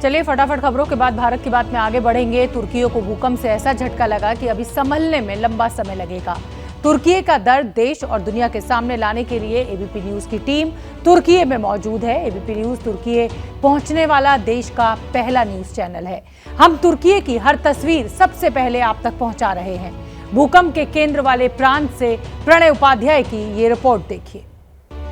चलिए फटाफट खबरों के बाद भारत की बात में आगे बढ़ेंगे। तुर्की को भूकंप से ऐसा झटका लगा कि अभी संभलने में लंबा समय लगेगा। तुर्की का दर्द देश और दुनिया के सामने लाने के लिए एबीपी न्यूज की टीम तुर्की में मौजूद है। एबीपी न्यूज तुर्की पहुंचने वाला देश का पहला न्यूज चैनल है। हम तुर्की की हर तस्वीर सबसे पहले आप तक पहुंचा रहे हैं। भूकंप के केंद्र वाले प्रांत से प्रणय उपाध्याय की ये रिपोर्ट देखिए।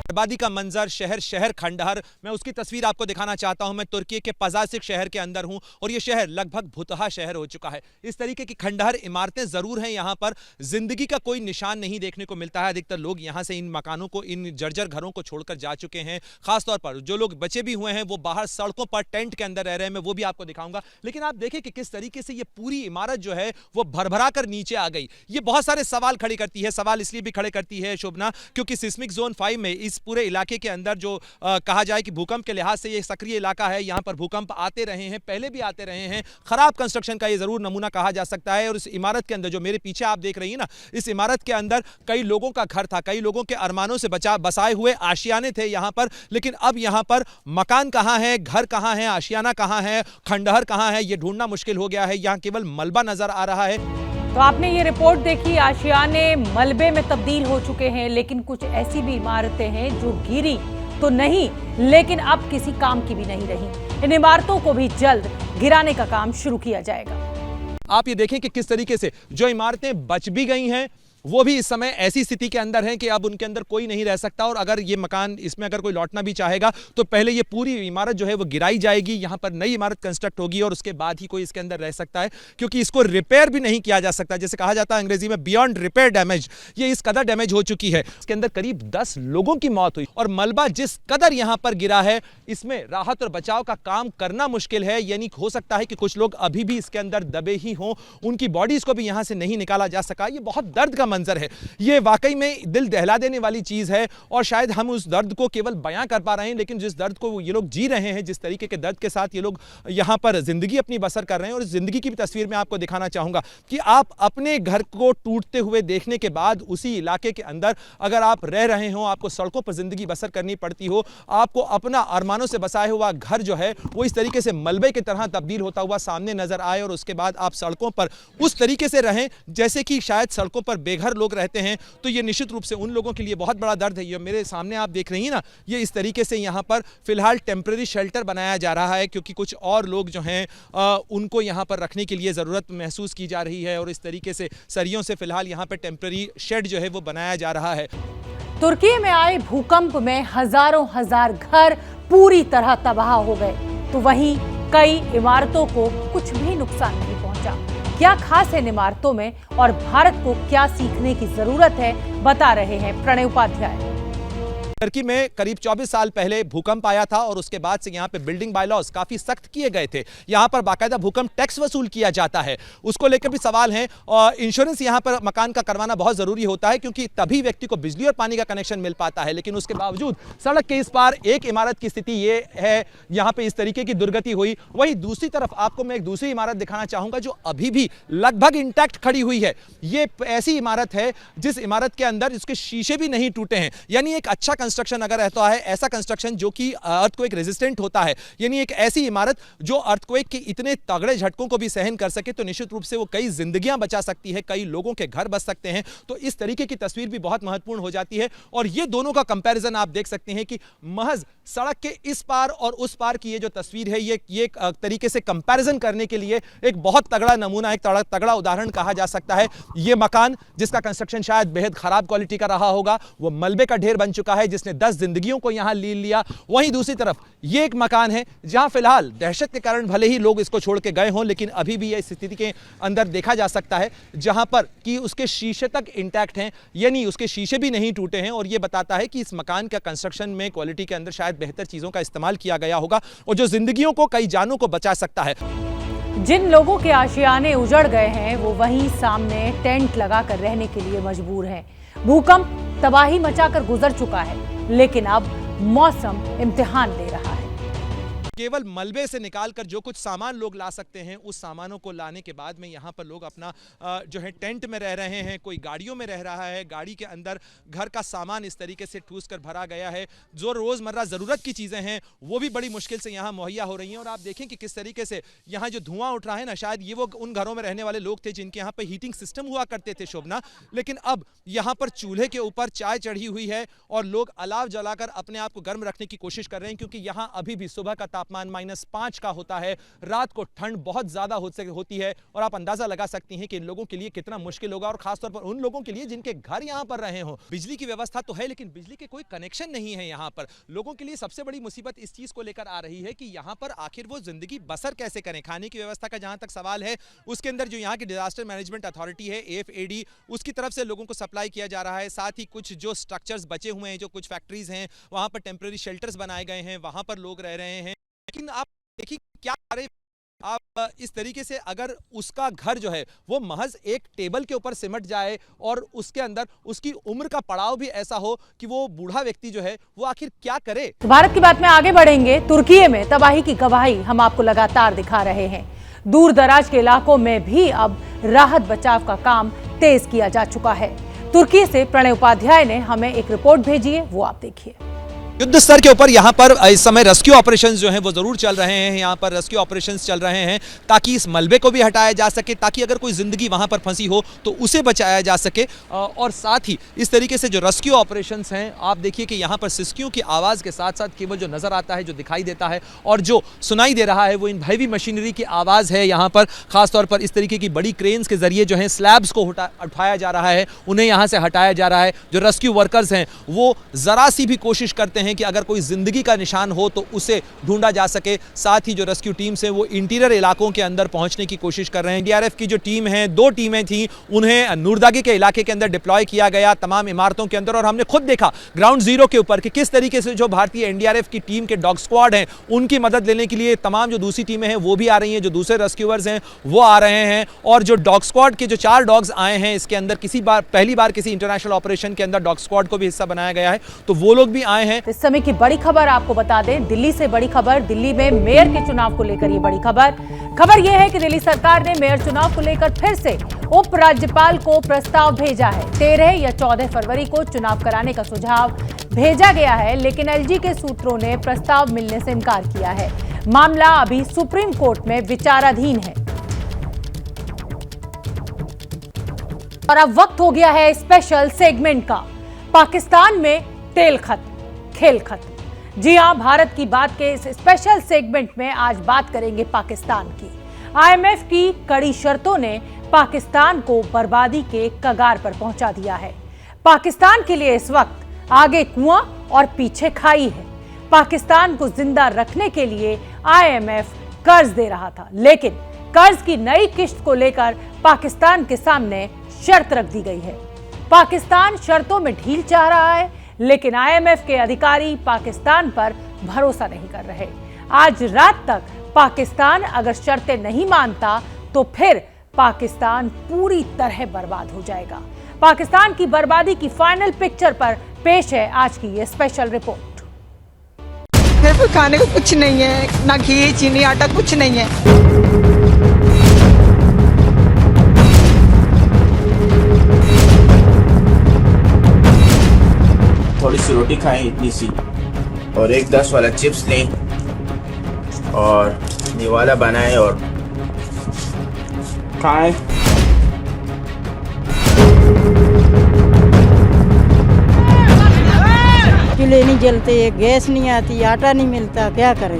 बर्बादी का मंजर, शहर शहर खंडहर, मैं उसकी तस्वीर आपको दिखाना चाहता हूं। मैं तुर्की के पजासिक शहर के अंदर हूं और ये शहर लगभग भुतहा शहर हो चुका है। इस तरीके की खंडहर इमारतें जरूर हैं यहाँ पर, जिंदगी का कोई निशान नहीं देखने को मिलता है। अधिकतर लोग यहाँ से इन मकानों को, इन जर्जर घरों को छोड़कर जा चुके हैं। खासतौर पर जो लोग बचे भी हुए हैं वो बाहर सड़कों पर टेंट के अंदर रह रहे हैं। मैं वो भी आपको दिखाऊंगा। लेकिन आप देखें कि किस तरीके से ये पूरी इमारत जो है वो भरभरा कर नीचे आ गई। ये बहुत सारे सवाल खड़े करती है। सवाल इसलिए भी खड़े करती है शोभना, क्योंकि सिस्मिक जोन 5 में इस पूरे इलाके के अंदर जो कहा जाए कि भूकंप के लिहाज से ये सक्रिय इलाका है। यहां पर भूकंप आते रहे हैं, पहले भी आते रहे हैं। खराब कंस्ट्रक्शन का ये जरूर नमूना कहा जा सकता है। और इस इमारत के अंदर जो मेरे पीछे आप देख रही हैं ना, इस इमारत के अंदर कई लोगों का घर था, कई लोगों के अरमानों से बसाए हुए आशियाने थे यहां पर। लेकिन अब यहां पर मकान कहां है, घर कहां है, आशियाना कहां है, खंडहर कहां है, ये ढूंढना मुश्किल हो गया है। यहां केवल मलबा नजर आ रहा है। तो आपने ये रिपोर्ट देखी, आशियाने मलबे में तब्दील हो चुके हैं। लेकिन कुछ ऐसी भी इमारतें हैं जो गिरी तो नहीं, लेकिन अब किसी काम की भी नहीं रही। इन इमारतों को भी जल्द गिराने का काम शुरू किया जाएगा। आप ये देखें कि किस तरीके से जो इमारतें बच भी गई हैं वो भी इस समय ऐसी स्थिति के अंदर हैं कि अब उनके अंदर कोई नहीं रह सकता। और अगर ये मकान, इसमें अगर कोई लौटना भी चाहेगा तो पहले ये पूरी इमारत जो है वो गिराई जाएगी, यहां पर नई इमारत कंस्ट्रक्ट होगी और उसके बाद ही कोई इसके अंदर रह सकता है, क्योंकि इसको रिपेयर भी नहीं किया जा सकता। जैसे कहा जाता है अंग्रेजी में बियॉन्ड रिपेयर डैमेज, ये इस कदर डैमेज हो चुकी है। इसके अंदर करीब 10 लोगों की मौत हुई और मलबा जिस कदर यहां पर गिरा है, इसमें राहत और बचाव का काम करना मुश्किल है। यानी हो सकता है कि कुछ लोग अभी भी इसके अंदर दबे ही हों, उनकी बॉडीज को भी यहां से नहीं निकाला जा सका। ये बहुत दर्द का मंजर है। ये वाकई में दिल दहला देने वाली चीज है और शायद हम उस दर्द को केवल बयां कर पा रहे हैं, लेकिन जिस दर्द को ये लोग जी रहे हैं, जिस तरीके के दर्द के साथ ये लोग यहां पर जिंदगी अपनी बसर कर रहे हैं, और इस जिंदगी की भी तस्वीर मैं आपको दिखाना चाहूंगा कि आप अपने घर को टूटते हुए देखने के बाद उसी इलाके के अंदर अगर आप रह रहे हो, आपको सड़कों पर जिंदगी बसर करनी पड़ती हो, आपको अपना अरमानों से बसाया हुआ घर जो है वो इस तरीके से मलबे की तरह तब्दील होता हुआ सामने नजर आए, और उसके बाद आप सड़कों पर उस तरीके से रहें जैसे कि शायद सड़कों पर बेघर लोग रहते हैं, तो ये निश्चित रूप से उन लोगों के लिए बहुत बड़ा दर्द है। ये मेरे सामने आप देख रही हैं ना, ये इस तरीके से यहाँ पर फिलहाल टेम्परेरी शेल्टर बनाया जा रहा है, क्योंकि कुछ और लोग जो हैं उनको यहाँ पर रखने के लिए ज़रूरत महसूस की जा रही है, और इस तरीके से सरियों से फिलहाल यहाँ पर टेम्परेरी शेड जो है वो बनाया जा रहा है। तुर्की में आए भूकंप में हजारों हजार घर पूरी तरह तबाह हो गए, तो वहीं कई इमारतों को कुछ भी नुकसान नहीं पहुंचा। क्या खास है इन इमारतों में और भारत को क्या सीखने की जरूरत है, बता रहे हैं प्रणय उपाध्याय। तुर्की में करीब 24 साल पहले भूकंप आया था और उसके बाद से यहाँ पे बिल्डिंग बायलॉज काफी सख्त किए गए थे। यहाँ पर बाकायदा भूकंप टैक्स वसूल किया जाता है, उसको लेकर भी सवाल है। और इंश्योरेंस यहाँ पर मकान का करवाना बहुत जरूरी होता है, क्योंकि तभी व्यक्ति को बिजली और पानी का कनेक्शन मिल पाता है। लेकिन उसके बावजूद सड़क के इस पार एक इमारत की स्थिति ये है, यहाँ पे इस तरीके की दुर्गति हुई। वहीं दूसरी तरफ आपको मैं एक दूसरी इमारत दिखाना चाहूंगा जो अभी भी लगभग इंटैक्ट खड़ी हुई है। ये ऐसी इमारत है जिस इमारत के अंदर इसके शीशे भी नहीं टूटे हैं। यानी एक अच्छा कंस्ट्रक्शन अगर रहता है, ऐसा कंस्ट्रक्शन जो कि अर्थक्वेक रेजिस्टेंट होता है, यानी एक ऐसी इमारत जो अर्थक्वेक के इतने तगड़े झटकों को भी सहन कर सके, तो निश्चित रूप से वो कई जिंदगियां बचा सकती है, कई लोगों के घर बच सकते हैं। तो इस तरीके की तस्वीर भी बहुत महत्वपूर्ण हो जाती है। और ये दोनों का कंपैरिजन आप देख सकते हैं कि महज सड़क के इस पार और उस पार की ये जो तस्वीर है, ये एक तरीके से कंपैरिजन करने के लिए एक बहुत तगड़ा नमूना, एक तगड़ा उदाहरण कहा जा सकता है। ये मकान जिसका कंस्ट्रक्शन शायद बेहद खराब क्वालिटी का रहा होगा, वो मलबे का ढेर बन चुका है जिसने 10 जिंदगियों को यहां लील लिया। वहीं दूसरी तरफ ये एक मकान है जहां फिलहाल दहशत के कारण भले ही लोग इसको छोड़ के गए हों, लेकिन अभी भी यह स्थिति के अंदर देखा जा सकता है जहां पर कि उसके शीशे तक इंटैक्ट हैं, यानी उसके शीशे भी नहीं टूटे हैं। और यह बताता है कि इस मकान का कंस्ट्रक्शन में क्वालिटी के अंदर शायद बेहतर चीजों का इस्तेमाल किया गया होगा, और जो जिंदगियों को, कई जानों को बचा सकता है। जिन लोगों के आशियाने उजड़ गए हैं वो वहीं सामने टेंट लगाकर रहने के लिए मजबूर हैं। भूकंप तबाही मचाकर गुजर चुका है, लेकिन अब मौसम इम्तिहान ले रहा है। केवल मलबे से निकालकर जो कुछ सामान लोग ला सकते हैं, उस सामानों को लाने के बाद में यहाँ पर लोग अपना जो है टेंट में रह रहे हैं, कोई गाड़ियों में रह रहा है, गाड़ी के अंदर घर का सामान इस तरीके से ठूस कर भरा गया है। जो रोज़मर्रा ज़रूरत की चीज़ें हैं वो भी बड़ी मुश्किल से यहाँ मुहैया हो रही हैं। और आप देखें कि किस तरीके से यहाँ जो धुआं उठ रहा है ना, शायद ये वो उन घरों में रहने वाले लोग थे जिनके यहाँ पर हीटिंग सिस्टम हुआ करते थे शोभना, लेकिन अब यहाँ पर चूल्हे के ऊपर चाय चढ़ी हुई है और लोग अलाव जलाकर अपने आप को गर्म रखने की कोशिश कर रहे हैं, क्योंकि यहाँ अभी भी सुबह का तापमान -5 का होता है। रात को ठंड बहुत ज्यादा होती है और आप अंदाजा लगा सकती हैं कि इन लोगों के लिए कितना मुश्किल होगा, और खासतौर पर उन लोगों के लिए जिनके घर यहाँ पर रहे हो। बिजली की व्यवस्था तो है लेकिन बिजली के कोई कनेक्शन नहीं है यहाँ पर। लोगों के लिए सबसे बड़ी मुसीबत इस चीज को लेकर आ रही है कि यहाँ पर आखिर वो जिंदगी बसर कैसे करें। खाने की व्यवस्था का जहां तक सवाल है, उसके अंदर जो यहाँ की डिजास्टर मैनेजमेंट अथॉरिटी है AFAD, उसकी तरफ से लोगों को सप्लाई किया जा रहा है। साथ ही कुछ जो स्ट्रक्चर्स बचे हुए हैं, जो कुछ फैक्ट्रीज हैं, वहां पर टेम्पररी शेल्टर्स बनाए गए हैं, वहां पर लोग रह रहे हैं। लेकिन आप देखिए क्या करें, आप इस तरीके से अगर उसका घर जो है वो महज एक टेबल के ऊपर सिमट जाए और उसके अंदर उसकी उम्र का पड़ाव भी ऐसा हो कि वो बूढ़ा व्यक्ति जो है वो आखिर क्या करे। तो भारत की बात में आगे बढ़ेंगे। तुर्की में तबाही की गवाही हम आपको लगातार दिखा रहे हैं। दूर दराज के इलाकों में भी अब राहत बचाव का काम तेज किया जा चुका है। तुर्की से प्रणय उपाध्याय ने हमें एक रिपोर्ट भेजी है, वो आप देखिए। युद्ध स्तर के ऊपर यहाँ पर इस समय रेस्क्यू ऑपरेशंस जो हैं वो जरूर चल रहे हैं। यहाँ पर रेस्क्यू ऑपरेशंस चल रहे हैं ताकि इस मलबे को भी हटाया जा सके, ताकि अगर कोई जिंदगी वहाँ पर फंसी हो तो उसे बचाया जा सके। और साथ ही इस तरीके से जो रेस्क्यू ऑपरेशंस हैं, आप देखिए कि यहाँ पर सिसकियों की आवाज़ के साथ साथ केवल जो नज़र आता है, जो दिखाई देता है और जो सुनाई दे रहा है, वो इन हैवी मशीनरी की आवाज़ है। यहाँ पर खासतौर पर इस तरीके की बड़ी क्रेन्स के जरिए जो है स्लैब्स को उठाया जा रहा है, उन्हें यहाँ से हटाया जा रहा है। जो रेस्क्यू वर्कर्स हैं वो ज़रा सी भी कोशिश करते हैं कि अगर कोई जिंदगी का निशान हो तो उसे ढूंढा जा सके। साथ ही जो रेस्क्यू टीम्स हैं वो इंटीरियर इलाकों के अंदर पहुंचने की कोशिश कर रहे हैं। NDRF की जो टीम है, 2 टीमें थी, उन्हें नूरदागी के इलाके के अंदर डिप्लॉय किया गया, तमाम इमारतों के अंदर। और हमने खुद देखा ग्राउंड जीरो के ऊपर कि किस तरीके से जो भारतीय NDRF की टीम के डॉग स्क्वाड हैं, उनकी मदद लेने के लिए तमाम जो दूसरी टीमें हैं वो भी आ रही हैं, जो दूसरे रेस्क्यूअर्स हैं वो आ रहे हैं। और जो डॉग स्क्वाड के जो 4 डॉग्स आए हैं, इसके अंदर पहली बार किसी इंटरनेशनल ऑपरेशन के अंदर डॉग स्क्वाड को भी हिस्सा बनाया गया है, तो वो लोग भी आए हैं। इस समय की बड़ी खबर आपको बता दें, दिल्ली से बड़ी खबर। दिल्ली में मेयर के चुनाव को लेकर ये बड़ी खबर यह है कि दिल्ली सरकार ने मेयर चुनाव को लेकर फिर से उपराज्यपाल को प्रस्ताव भेजा है। 13 या 14 फरवरी को चुनाव कराने का सुझाव भेजा गया है, लेकिन LG के सूत्रों ने प्रस्ताव मिलने से इनकार किया है। मामला अभी सुप्रीम कोर्ट में विचाराधीन है। और अब वक्त हो गया है स्पेशल सेगमेंट का। पाकिस्तान में तेल खत्म, खेल खत्म। जी हां, भारत की बात के इस स्पेशल सेगमेंट में आज बात करेंगे पाकिस्तान की। IMF की कड़ी शर्तों ने पाकिस्तान को बर्बादी के कगार पर पहुंचा दिया है। पाकिस्तान के लिए इस वक्त आगे कुआं और पीछे खाई है। पाकिस्तान को जिंदा रखने के लिए IMF कर्ज दे रहा था, लेकिन कर्ज की नई किश्त को लेकर पाकिस्तान के सामने शर्त रख दी गई है। पाकिस्तान शर्तों में ढील चाह रहा है, लेकिन IMF के अधिकारी पाकिस्तान पर भरोसा नहीं कर रहे। आज रात तक पाकिस्तान अगर शर्तें नहीं मानता तो फिर पाकिस्तान पूरी तरह बर्बाद हो जाएगा। पाकिस्तान की बर्बादी की फाइनल पिक्चर पर पेश है आज की ये स्पेशल रिपोर्ट। घर पर खाने को कुछ नहीं है, ना घी चीनी आटा कुछ नहीं है। थोड़ी सी रोटी खाएं, इतनी सी, और एक 10 वाला चिप्स लें और ये वाला बनाएं और खाएं। चूल्हे नहीं जलते, गैस नहीं आती, आटा नहीं मिलता, क्या करें।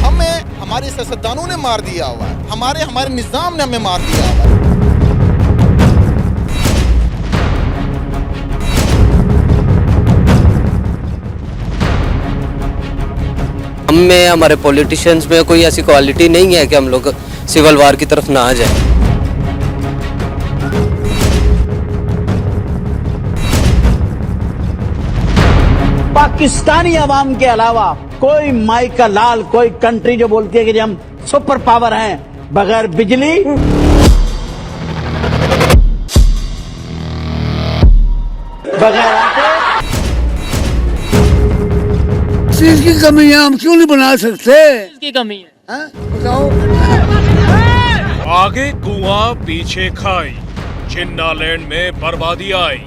हमें हमारे सियासतदानों ने मार दिया हुआ है, हमारे निजाम ने हमें मार दिया हुआ है। हम में, हमारे पॉलिटिशियंस में कोई ऐसी क्वालिटी नहीं है कि हम लोग सिविल वार की तरफ ना आ जाए। पाकिस्तानी अवाम के अलावा कोई माई का लाल, कोई कंट्री जो बोलती है कि हम सुपर पावर हैं, बगैर बिजली, बगैर आटे, किसकी कमी है? हम क्यों नहीं बना सकते? किसकी कमी है? हाँ? बताओ। आगे कुआं पीछे खाई, जिन्नालैंड में बर्बादी आई।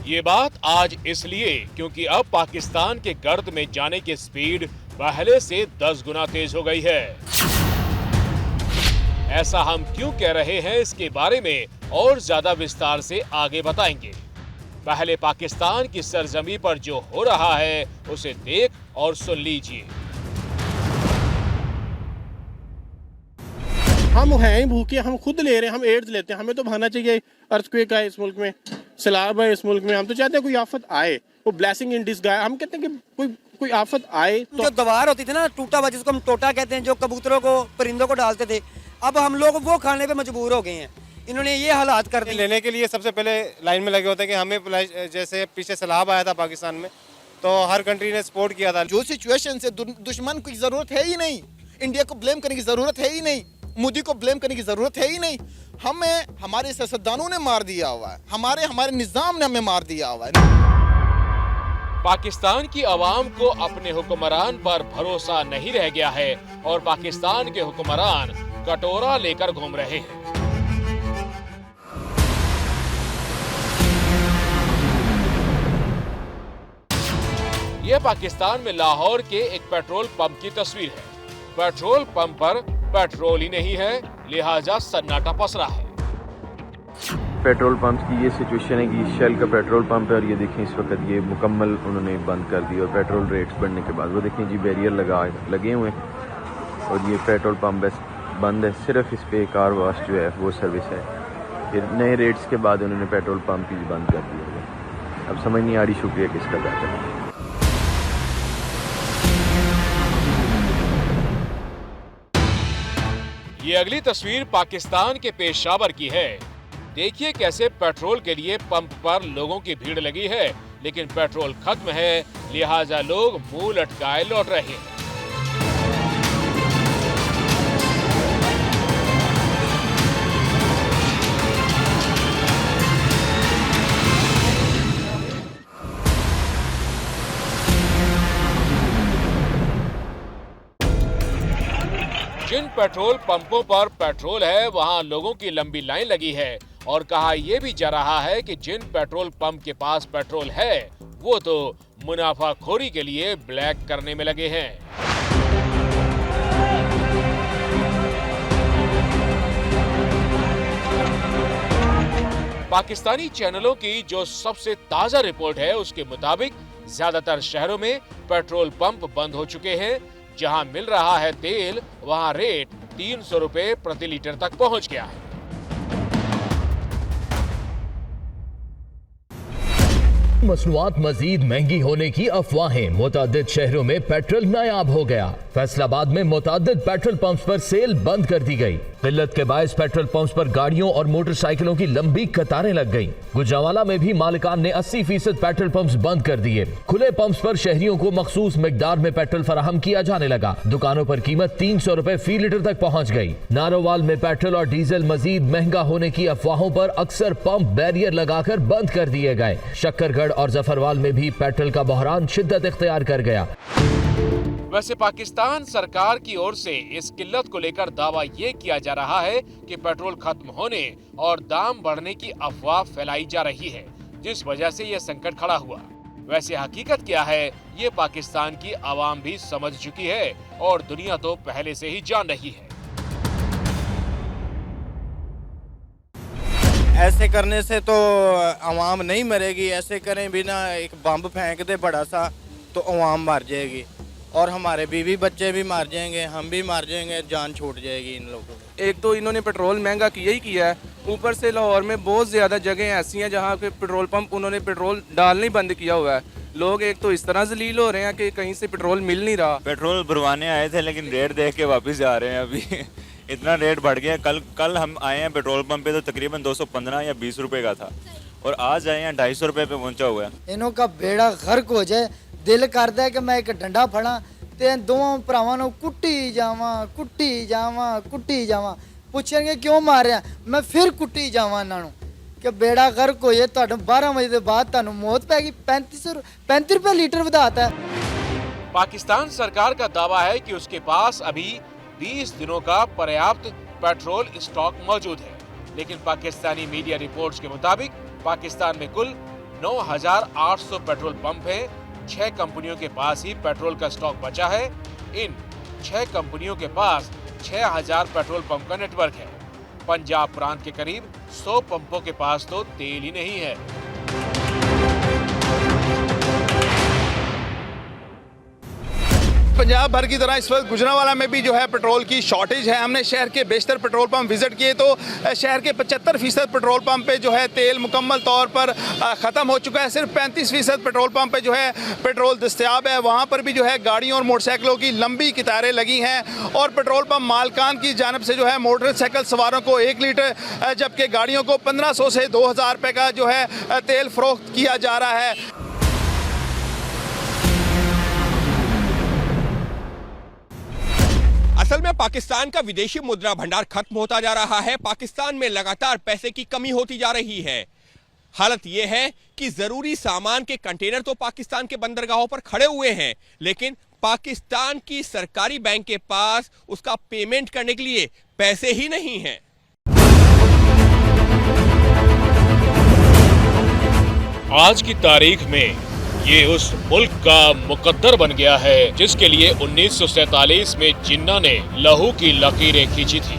ये बात आज इसलिए क्योंकि अब पाकिस्तान के गर्द में जाने की स्पीड पहले से 10 गुना तेज हो गई है। ऐसा हम क्यों कह रहे हैं, इसके बारे में और ज्यादा विस्तार से आगे बताएंगे। पहले पाकिस्तान की सरजमी पर जो हो रहा है उसे देख और सुन लीजिए। हम हैं ही भूखे, हम खुद ले रहे हैं, हम एड्स लेते हैं। हमें तो भाना चाहिए अर्थक्वेक है इस मुल्क में, सैलाब है इस मुल्क में। हम तो चाहते हैं कोई आफत आए, वो ब्लेसिंग इन डिस्गाइज। हम कहते हैं कि कोई आफत आए तो जो दवार होती थी ना, टूटा हुआ, जिसको हम टोटा कहते हैं, जो कबूतरों को, परिंदों को डालते थे, अब हम लोग वो खाने पे मजबूर हो गए हैं। इन्होंने ये हालात कर दिए। लेने के लिए सबसे पहले लाइन में लगे होते हैं कि हमें, जैसे पीछे सैलाब आया था पाकिस्तान में, तो हर कंट्री ने सपोर्ट किया था। जो सिचुएशन से दुश्मन की जरूरत है ही नहीं, इंडिया को ब्लेम करने की जरूरत है ही नहीं, मोदी को ब्लेम करने की जरूरत है ही नहीं। हमें हमारे सियासतदानों ने मार दिया हुआ है, हमारे निजाम ने हमें मार दिया हुआ है। पाकिस्तान की आवाम को अपने हुक्मरान पर भरोसा नहीं रह गया है और पाकिस्तान के हुक्मरान कटोरा लेकर घूम रहे हैं। यह पाकिस्तान में लाहौर के एक पेट्रोल पंप की तस्वीर है। पेट्रोल पंप पर पेट्रोल ही नहीं है, लिहाजा सन्नाटा पसरा है। पेट्रोल पंप की ये सिचुएशन है कि शेल का पेट्रोल पंप है और ये देखें इस वक्त ये मुकम्मल उन्होंने बंद कर दिया। और पेट्रोल रेट्स बढ़ने के बाद वो देखें जी बैरियर लगे हुए हैं और ये पेट्रोल पंप बंद है। सिर्फ इस पे कार वाश जो है वो सर्विस है। फिर नए रेट्स के बाद उन्होंने पेट्रोल पंप ही बंद कर दिया। अब समझ नहीं आ रही शुक्रिया किसका जाता है। ये अगली तस्वीर पाकिस्तान के पेशावर की है। देखिए कैसे पेट्रोल के लिए पंप पर लोगों की भीड़ लगी है, लेकिन पेट्रोल खत्म है, लिहाजा लोग मुंह लटकाए लौट रहे हैं। जिन पेट्रोल पंपों पर पेट्रोल है वहां लोगों की लंबी लाइन लगी है और कहा यह भी जा रहा है कि जिन पेट्रोल पंप के पास पेट्रोल है वो तो मुनाफाखोरी के लिए ब्लैक करने में लगे हैं। पाकिस्तानी चैनलों की जो सबसे ताजा रिपोर्ट है उसके मुताबिक ज्यादातर शहरों में पेट्रोल पंप बंद हो चुके हैं। जहां मिल रहा है तेल वहां रेट 300 रुपए प्रति लीटर तक पहुंच गया है। मसनूआत मजीद महंगी होने की अफवाहें। मुतादिद शहरों में पेट्रोल नायाब हो गया। फैसलाबाद में मुतादिद पेट्रोल पंप्स पर सेल बंद कर दी गई। किल्लत के बायस पेट्रोल पंप्स पर गाड़ियों और मोटरसाइकिलों की लंबी कतारें लग गईं। गुजरांवाला में भी मालिकान ने 80% पेट्रोल पंप्स बंद कर दिए। खुले पंप्स पर शहरियों को मखसूस मिकदार में पेट्रोल फराहम किया जाने लगा। दुकानों पर कीमत 300 रुपए फी लीटर तक पहुंच गई। नारोवाल में पेट्रोल और डीजल मजीद महंगा होने की अफवाहों पर अक्सर पंप बैरियर लगाकर बंद कर दिए गए। शक्करगढ़ और जफरवाल में भी पेट्रोल का बहरान शिद्दत इख्तियार कर गया। वैसे पाकिस्तान सरकार की ओर से इस किल्लत को लेकर दावा ये किया जा रहा है कि पेट्रोल खत्म होने और दाम बढ़ने की अफवाह फैलाई जा रही है, जिस वजह से ये संकट खड़ा हुआ। वैसे हकीकत क्या है ये पाकिस्तान की आवाम भी समझ चुकी है और दुनिया तो पहले से ही जान रही है। ऐसे करने से तो आवाम नहीं मरेगी। ऐसे करें बिना एक बम फेंक दे बड़ा सा तो आवाम मर जाएगी और हमारे बीवी बच्चे भी मर जाएंगे, हम भी मर जाएंगे, जान छूट जाएगी इन लोगों को। एक तो इन्होंने पेट्रोल महंगा किया ही किया है, ऊपर से लाहौर में बहुत ज़्यादा जगह ऐसी हैं जहाँ पे पेट्रोल पंप उन्होंने पेट्रोल डालना ही बंद किया हुआ है। लोग एक तो इस तरह जलील हो रहे हैं कि कहीं से पेट्रोल मिल नहीं रहा। पेट्रोल भरवाने आए थे लेकिन रेट देख के वापस जा रहे हैं। अभी इतना रेट बढ़ गया। कल हम आए हैं पेट्रोल पंप पे तो तकरीबन 215 या 20 रुपए का था और आज आए हैं 250 रुपए पे पहुंचा हुआ है। इन्हों का बेड़ा गर्क हो जाए। दिल करता है कि मैं एक डंडा फड़ा ते दोवां भरावां नूं कुट्टी जावां। पुछणगे क्यों मारिया, मैं फिर कुट्टी जावां इन्हां नूं। ਕਿ ਬੇੜਾ ਗਰਕ ਹੋਏ, ਤੁਹਾਨੂੰ 12 ਵਜੇ ਦੇ ਬਾਅਦ ਤੁਹਾਨੂੰ ਮੌਤ ਪੈ ਗਈ। 35 रुपये लीटर ਵਧਾਤਾ है। पाकिस्तान सरकार का दावा है कि उसके पास अभी 20 दिनों का पर्याप्त पेट्रोल स्टॉक मौजूद है, लेकिन पाकिस्तानी मीडिया रिपोर्ट्स के मुताबिक पाकिस्तान में कुल 9,800 पेट्रोल पंप हैं। 6 कंपनियों के पास ही पेट्रोल का स्टॉक बचा है। इन 6 कंपनियों के पास 6,000 पेट्रोल पंप का नेटवर्क है। पंजाब प्रांत के करीब 100 पंपों के पास तो तेल ही नहीं है। पंजाब भर की तरह इस वक्त गुजरांवाला में भी जो है पेट्रोल की शॉर्टेज है। हमने शहर के बेशतर पेट्रोल पंप विजिट किए तो शहर के 75% पेट्रोल पंप पे जो है तेल मुकम्मल तौर पर ख़त्म हो चुका है। सिर्फ 35% पेट्रोल पंप पे जो है पेट्रोल दस्तयाब है। वहाँ पर भी जो है गाड़ियों और मोटरसाइकिलों की लंबी कतारें लगी हैं और पेट्रोल पंप मालकान की जानब से जो है मोटरसाइकिल सवारों को 1 लीटर जबकि गाड़ियों को 1500 से 2000 रुपये का जो है तेल फरोख्त किया जा रहा है। असल में पाकिस्तान का विदेशी मुद्रा भंडार खत्म होता जा रहा है। पाकिस्तान में लगातार पैसे की कमी होती जा रही है। हालत यह है कि जरूरी सामान के कंटेनर तो पाकिस्तान के बंदरगाहों पर खड़े हुए हैं, लेकिन पाकिस्तान की सरकारी बैंक के पास उसका पेमेंट करने के लिए पैसे ही नहीं हैं। आज की तारीख में ये उस मुल्क का मुकद्दर बन गया है जिसके लिए 1947 में जिन्ना ने लहू की लकीरें खींची थी,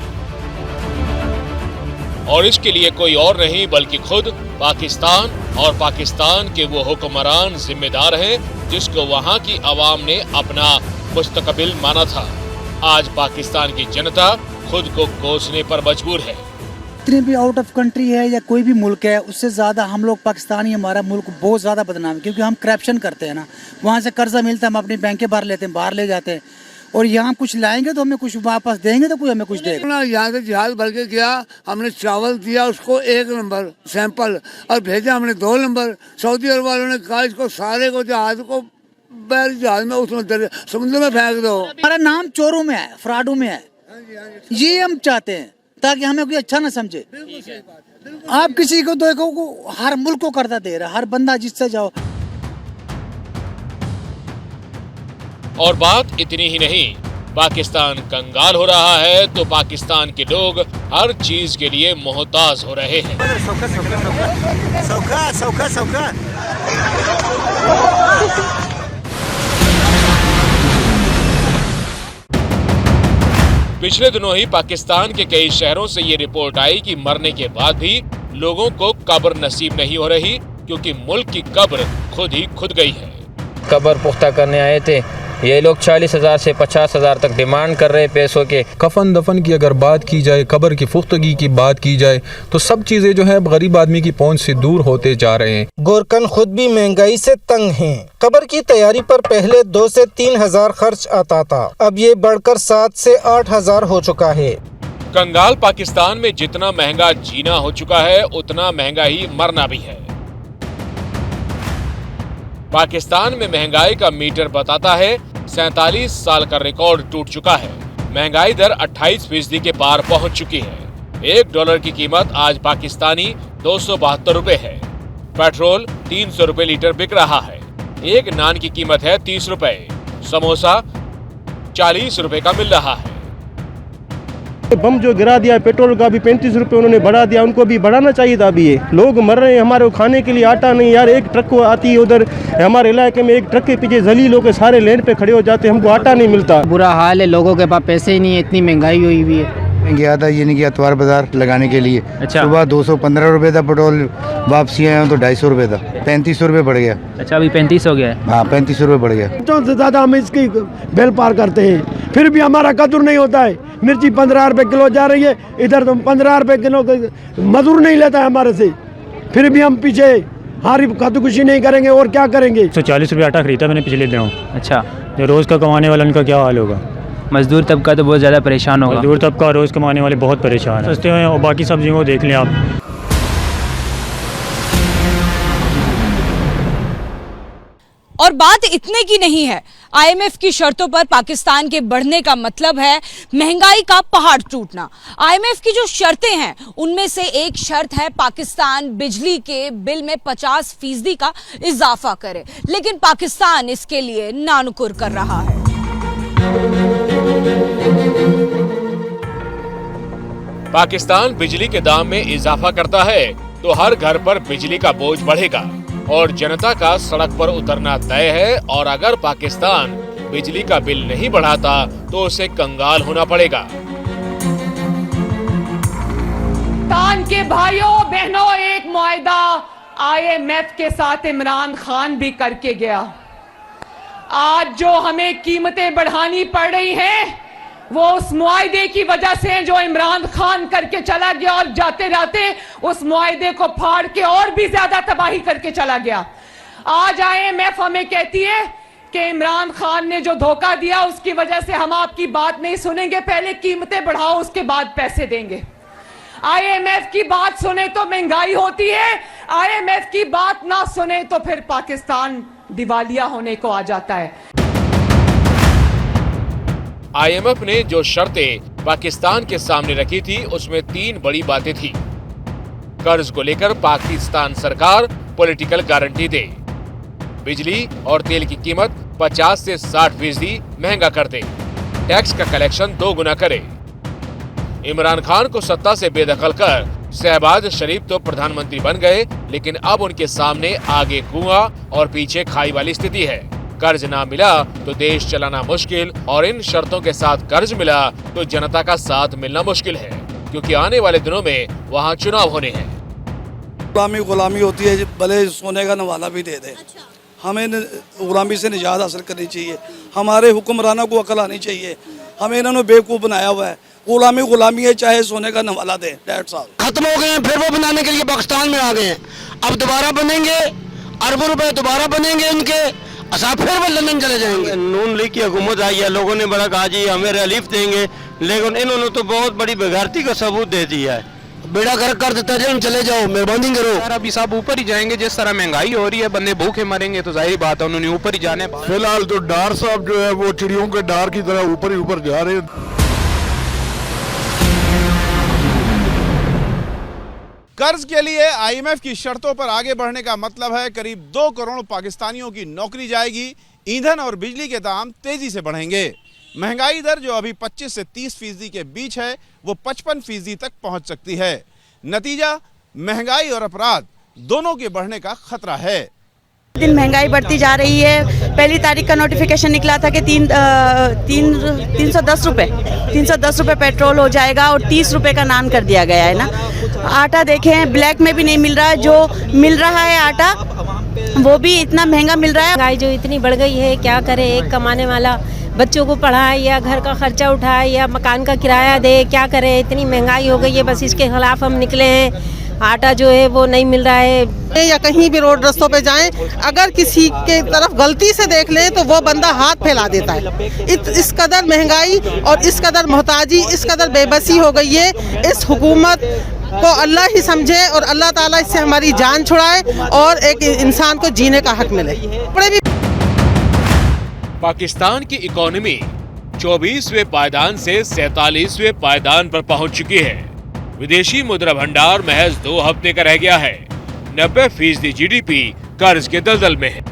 और इसके लिए कोई और नहीं बल्कि खुद पाकिस्तान और पाकिस्तान के वो हुक्मरान जिम्मेदार हैं जिसको वहाँ की आवाम ने अपना मुस्तकबिल माना था। आज पाकिस्तान की जनता खुद को कोसने पर मजबूर है। जितने भी आउट ऑफ कंट्री है या कोई भी मुल्क है उससे ज़्यादा हम लोग पाकिस्तानी, हमारा मुल्क बहुत ज़्यादा बदनाम है क्योंकि हम करप्शन करते हैं ना। वहाँ से कर्जा मिलता है, हम अपनी बैंकें बाहर लेते हैं, बाहर ले जाते हैं, और यहाँ कुछ लाएंगे तो हमें कुछ वापस देंगे तो कोई हमें कुछ देगा। यहाँ से जहाज भर के गया, हमने चावल दिया उसको 1 नंबर सैंपल और भेजा हमने 2 नंबर। सऊदी अरब वालों ने कहा इसको सारे को जहाज को बैर जहाज में उसमें समुद्र में फेंक दो। हमारा नाम चोरों में है, फ्रॉडों में है, ये हम चाहते हैं ताकि हमें कोई अच्छा ना समझे। आप किसी को देखो को हर मुल्क को कर्जा दे रहा है, हर बंदा जिससे जाओ। और बात इतनी ही नहीं, पाकिस्तान कंगाल हो रहा है तो पाकिस्तान के लोग हर चीज के लिए मोहताज हो रहे हैं। पिछले दिनों ही पाकिस्तान के कई शहरों से ये रिपोर्ट आई कि मरने के बाद भी लोगों को कब्र नसीब नहीं हो रही क्योंकि मुल्क की कब्र खुद ही खुद गई है। कब्र पुख्ता करने आए थे, ये लोग 40,000 से 50,000 तक डिमांड कर रहे पैसों के। कफन दफन की अगर बात की जाए, कब्र की पुख्तगी की बात की जाए तो सब चीजें जो है गरीब आदमी की पहुंच से दूर होते जा रहे हैं। गोरकन खुद भी महंगाई से तंग हैं। कब्र की तैयारी पर पहले 2 से 3 हजार खर्च आता था, अब ये बढ़कर 7 से 8 हजार हो चुका है। कंगाल पाकिस्तान में जितना महंगा जीना हो चुका है उतना महंगा ही मरना भी है। पाकिस्तान में महंगाई का मीटर बताता है 47 साल का रिकॉर्ड टूट चुका है। महंगाई दर 28% के पार पहुंच चुकी है। $1 की कीमत आज पाकिस्तानी 272 रुपए है। पेट्रोल 300 रुपए लीटर बिक रहा है। एक नान की कीमत है 30 रुपए। समोसा 40 रुपए का मिल रहा है। बम जो गिरा दिया पेट्रोल का भी 35 रुपए उन्होंने बढ़ा दिया, उनको भी बढ़ाना चाहिए था। अभी ये लोग मर रहे हैं, हमारे खाने के लिए आटा नहीं यार। एक ट्रक आती है उधर हमारे इलाके में, एक ट्रक के पीछे जलील होकर सारे लेन पे खड़े हो जाते हैं, हमको आटा नहीं मिलता। बुरा हाल है, लोगों के पास पैसे ही नहीं है, इतनी महंगाई हुई हुई है। गया था ये नहीं गया अतवार बाजार लगाने के लिए। अच्छा। सुबह 215 रुपए था पेट्रोल, वापसी आया तो 250 रुपए था, 3500 रुपए बढ़ गया। अच्छा, अभी 35 हो गया है। हाँ 3500 रुपए बढ़ गया। तो ज्यादा हम इसकी बेल पार करते हैं, फिर भी हमारा कदर नहीं होता है। मिर्ची 15 रुपए किलो जा रही है, इधर तो 15 रुपए किलो मजदूर नहीं लेता है हमारे से, फिर भी हम पीछे हारी खुदकुशी नहीं करेंगे और क्या करेंगे। 140 रुपये आटा खरीदा मैंने पिछले दिनों। अच्छा, जो रोज़ का कमाने वाला उनका क्या हाल होगा? मजदूर तबका तो बहुत ज़्यादा परेशान होगा। मजदूर तबका रोज़ कमाने वाले बहुत परेशान है। सस्ते हैं और बाकी सब्जियों को देख लें आप। और बात इतने की नहीं है। आईएमएफ की शर्तों पर पाकिस्तान के बढ़ने का मतलब है महंगाई का पहाड़ टूटना। आईएमएफ की जो शर्तें हैं उनमें से एक शर्त है पाकिस्तान बिजली के बिल में 50% का इजाफा करे, लेकिन पाकिस्तान इसके लिए नानुकुर कर रहा है। पाकिस्तान बिजली के दाम में इजाफा करता है तो हर घर पर बिजली का बोझ बढ़ेगा और जनता का सड़क पर उतरना तय है। और अगर पाकिस्तान बिजली का बिल नहीं बढ़ाता तो उसे कंगाल होना पड़ेगा। पाकिस्तान के भाइयों बहनों, एक मुआहदा आईएमएफ के साथ इमरान खान भी करके गया। आज जो हमें कीमतें बढ़ानी पड़ रही हैं वो उस मुआहदे की वजह से जो इमरान खान करके चला गया और जाते जाते उस मुआहदे को फाड़ के और भी ज्यादा तबाही करके चला गया। आज आईएमएफ हमें कहती है कि इमरान खान ने जो धोखा दिया उसकी वजह से हम आपकी बात नहीं सुनेंगे, पहले कीमतें बढ़ाओ उसके बाद पैसे देंगे। आईएमएफ की बात सुने तो महंगाई होती है, आईएमएफ की बात ना सुने तो फिर पाकिस्तान दिवालिया होने को आ जाता है। आईएमएफ ने जो शर्तें पाकिस्तान के सामने रखी थी उसमें 3 बड़ी बातें थी। कर्ज को लेकर पाकिस्तान सरकार पॉलिटिकल गारंटी दे, बिजली और तेल की कीमत 50 से 60% महंगा कर दे, टैक्स का कलेक्शन 2 गुना करे। इमरान खान को सत्ता से बेदखल कर शहबाज शरीफ तो प्रधानमंत्री बन गए, लेकिन अब उनके सामने आगे कुआं और पीछे खाई वाली स्थिति है। कर्ज ना मिला तो देश चलाना मुश्किल, और इन शर्तों के साथ कर्ज मिला तो जनता का साथ मिलना मुश्किल है, क्योंकि आने वाले दिनों में वहाँ चुनाव होने हैं। गुलामी होती है, भले सोने का नवाला भी दे दे। हमें गुलामी से निजात हासिल करनी चाहिए। हमारे हुक्मरानों को अकल आनी चाहिए। हमें इन्होंने बेवकूफ़ बनाया हुआ है। गुलामी है, चाहे सोने का नवाला दे। खत्म हो गए हैं, फिर वो बनाने के लिए पाकिस्तान में आ गए हैं। अब दोबारा बनेंगे, अरबों रुपए दोबारा बनेंगे इनके, अच्छा फिर वो लंदन चले जाएंगे। नून लीग की हुकूमत आई है, लोगों ने बड़ा कहा जी हमें रिलीफ देंगे, लेकिन इन्होंने तो बहुत बड़ी बेगारती का सबूत दे दिया है। बेड़ा गर्क कर देता है, चले जाओ, मेहरबानी करो। अभी सब ऊपर ही जाएंगे। जिस तरह महंगाई हो रही है, बंदे भूखे मरेंगे तो जाहिर बात है उन्होंने ऊपर ही जाना है। फिलहाल तो डार साहब जो है वो चिड़ियों के डार की तरह ऊपर ही ऊपर जा रहे हैं। कर्ज के लिए आईएमएफ की शर्तों पर आगे बढ़ने का मतलब है करीब 2 करोड़ पाकिस्तानियों की नौकरी जाएगी। ईंधन और बिजली के दाम तेजी से बढ़ेंगे। महंगाई दर जो अभी 25 से 30% के बीच है वो 55% तक पहुंच सकती है। नतीजा महंगाई और अपराध दोनों के बढ़ने का खतरा है। दिन महंगाई बढ़ती जा रही है। पहली तारीख का नोटिफिकेशन निकला था कि 310 रुपए पेट्रोल हो जाएगा और 30 रुपए का नान कर दिया गया है ना। आटा देखें, ब्लैक में भी नहीं मिल रहा है, जो मिल रहा है आटा वो भी इतना महंगा मिल रहा है। महंगाई जो इतनी बढ़ गई है, क्या करे, एक कमाने वाला बच्चों को पढ़ाए या घर का खर्चा उठाए या मकान का किराया दे, क्या करे, इतनी महंगाई हो गई है। बस इसके खिलाफ हम निकले हैं। आटा जो है वो नहीं मिल रहा है। या कहीं भी रोड रास्तों पे जाएं, अगर किसी के तरफ गलती से देख लें तो वो बंदा हाथ फैला देता है। इस कदर महंगाई और इस कदर मोहताजी, इस कदर बेबसी हो गई है। इस हुकूमत को अल्लाह ही समझे और अल्लाह ताला इससे हमारी जान छुड़ाए और एक इंसान को जीने का हक मिले। पाकिस्तान की इकोनॉमी 24वें पायदान से 47वें पायदान पर पहुंच चुकी है। विदेशी मुद्रा भंडार महज 2 हफ्ते का रह गया है। 90% जीडीपी कर्ज के दलदल में है।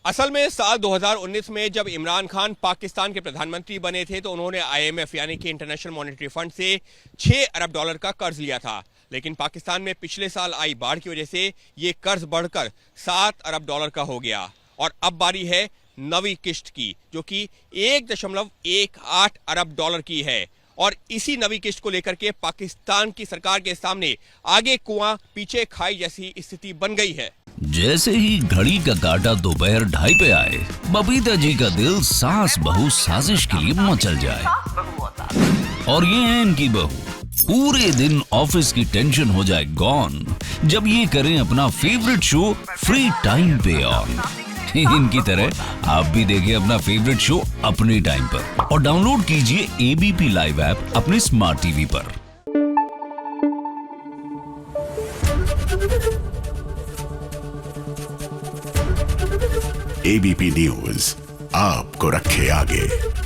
असल में साल 2019 में जब इमरान खान पाकिस्तान के प्रधानमंत्री बने थे तो उन्होंने आईएमएफ यानी कि इंटरनेशनल मॉनेटरी फंड से $6 अरब का कर्ज लिया था। लेकिन पाकिस्तान में पिछले साल आई बाढ़ की वजह से ये कर्ज बढ़कर $7 अरब का हो गया और अब बारी है नवी किश्त की, जो कि $1.18 अरब की है। और इसी नवी किश्त को लेकर के पाकिस्तान की सरकार के सामने आगे कुआं पीछे खाई जैसी स्थिति बन गई है। जैसे ही घड़ी का काटा दोपहर 2:30 पे आए, बबीता जी का दिल सास बहू साजिश के लिए मचल जाए। और ये है इनकी बहू, पूरे दिन ऑफिस की टेंशन हो जाए गॉन जब ये करें अपना फेवरेट शो फ्री टाइम पे ऑन। इनकी तरह आप भी देखिए अपना फेवरेट शो अपने टाइम पर और डाउनलोड कीजिए एबीपी लाइव ऐप अपने स्मार्ट टीवी पर। एबीपी न्यूज आपको रखे आगे।